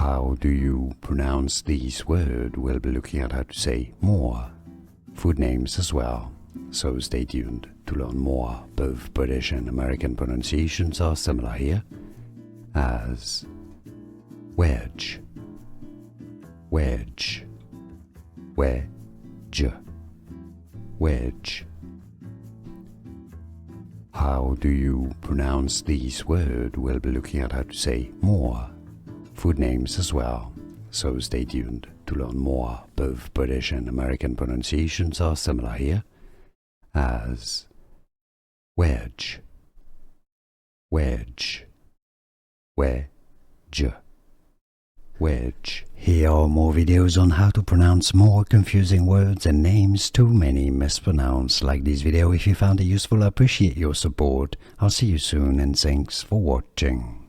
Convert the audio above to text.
How do you pronounce these words? We'll be looking at how to say more, food names as well, so stay tuned to learn more. Both British and American pronunciations are similar here, as wedge, wedge, wedge, wedge. How do you pronounce these words? We'll be looking at how to say more, food names as well, so stay tuned to learn more. Both British and American pronunciations are similar here, as wedge, wedge, wedge, wedge. Here are more videos on how to pronounce more confusing words and names too many mispronounced. Like this video if you found it useful. I appreciate your support. I'll see you soon and thanks for watching.